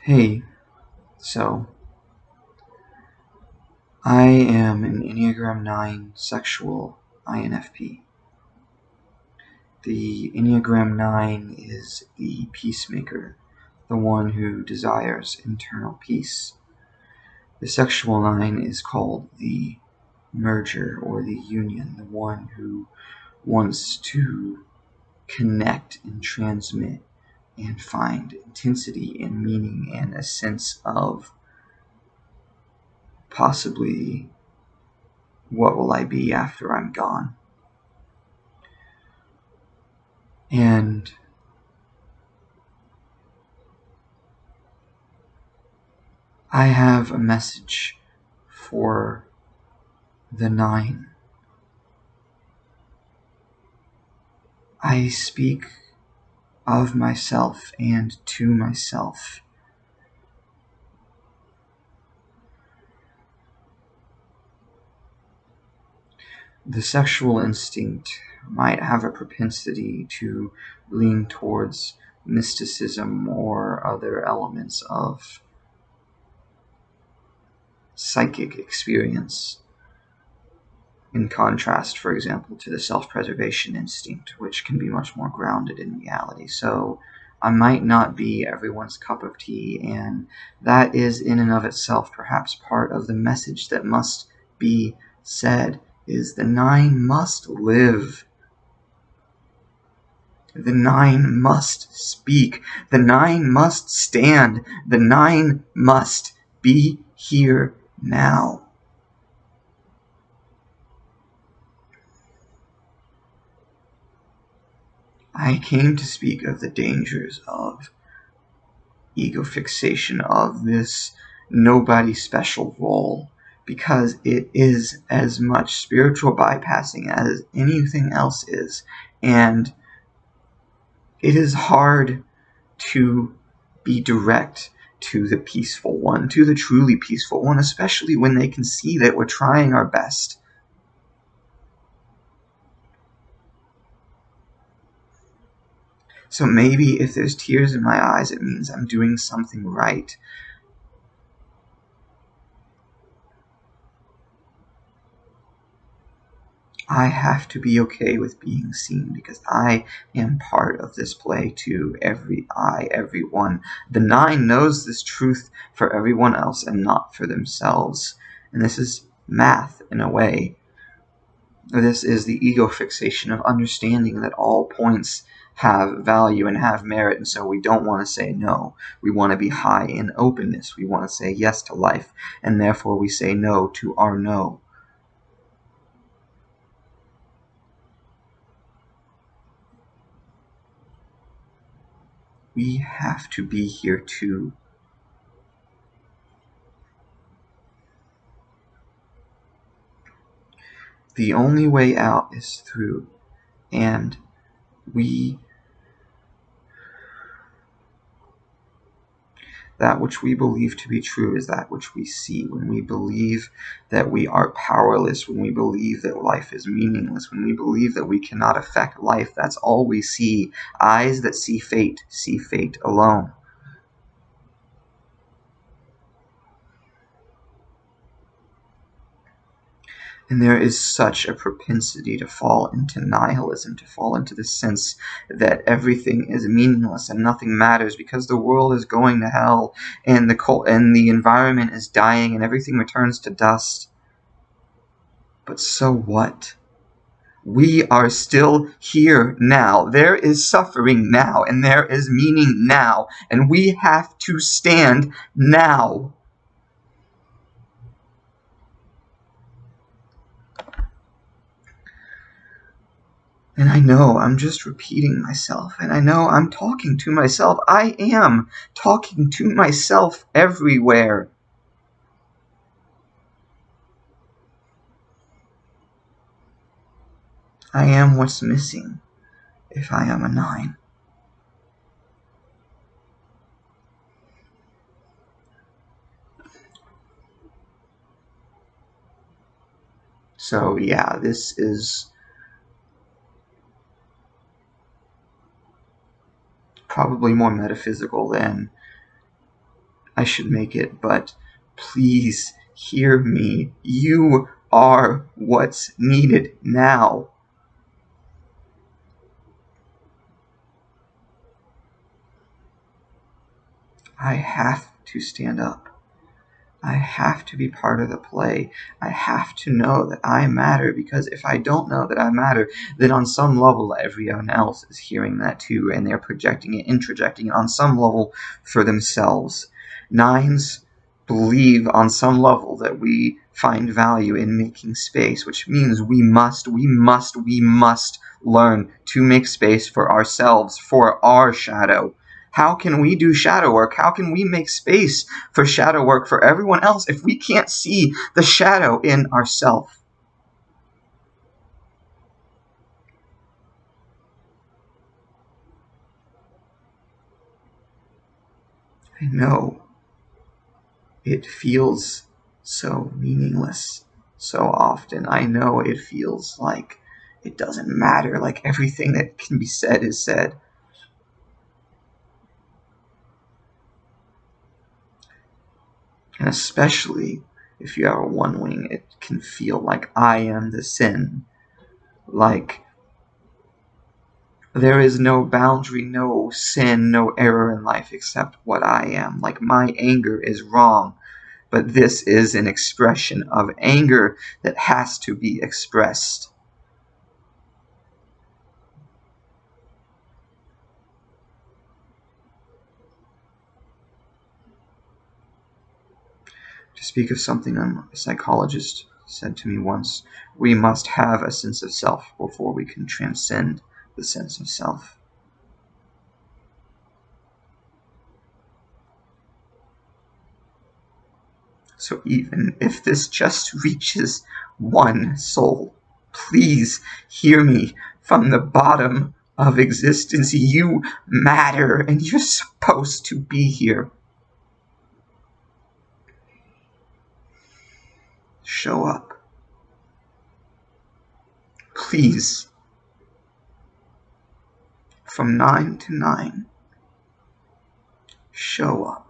Hey, so I am an Enneagram 9 sexual INFP. The Enneagram 9 is the peacemaker, the one who desires internal peace. The sexual 9 is called the merger or the union, the one who wants to connect and transmit and find intensity and meaning and a sense of possibly what will I be after I'm gone. And I have a message for the 9. I speak of myself and to myself. The sexual instinct might have a propensity to lean towards mysticism or other elements of psychic experience, in contrast, for example, to the self-preservation instinct, which can be much more grounded in reality. So I might not be everyone's cup of tea, and that is in and of itself perhaps part of the message that must be said, is the 9 must live. The 9 must speak. The 9 must stand. The 9 must be here now. I came to speak of the dangers of ego fixation, of this nobody special role, because it is as much spiritual bypassing as anything else is. And it is hard to be direct to the peaceful one, to the truly peaceful one, especially when they can see that we're trying our best. So maybe if there's tears in my eyes, it means I'm doing something right. I have to be okay with being seen because I am part of this play too. Everyone. The 9 knows this truth for everyone else and not for themselves. And this is math in a way. This is the ego fixation of understanding that all points have value and have merit, and so we don't want to say no. We want to be high in openness. We want to say yes to life, and therefore we say no to our no. We have to be here too. The only way out is through, and that which we believe to be true is that which we see. When we believe that we are powerless, when we believe that life is meaningless, when we believe that we cannot affect life, that's all we see. Eyes that see fate alone. And there is such a propensity to fall into nihilism, to fall into the sense that everything is meaningless and nothing matters because the world is going to hell and the environment is dying and everything returns to dust. But so what? We are still here now. There is suffering now, and there is meaning now, and we have to stand now. And I know I'm just repeating myself, and I know I'm talking to myself. I am talking to myself everywhere. I am what's missing if I am a 9. So yeah, this is probably more metaphysical than I should make it, but please hear me. You are what's needed now. I have to stand up. I have to be part of the play. I have to know that I matter, because if I don't know that I matter, then on some level everyone else is hearing that too, and they're projecting it, introjecting it on some level for themselves. Nines believe on some level that we find value in making space, which means we must learn to make space for ourselves, for our shadow. How can we do shadow work? How can we make space for shadow work for everyone else if we can't see the shadow in ourselves? I know it feels so meaningless so often. I know it feels like it doesn't matter, like everything that can be said is said. And especially if you have a one wing, it can feel like I am the sin. Like there is no boundary, no sin, no error in life except what I am. Like my anger is wrong, but this is an expression of anger that has to be expressed. To speak of something a psychologist said to me once, we must have a sense of self before we can transcend the sense of self. So even if this just reaches one soul, please hear me from the bottom of existence. You matter and you're supposed to be here. Show up. Please. From 9 to 9, show up.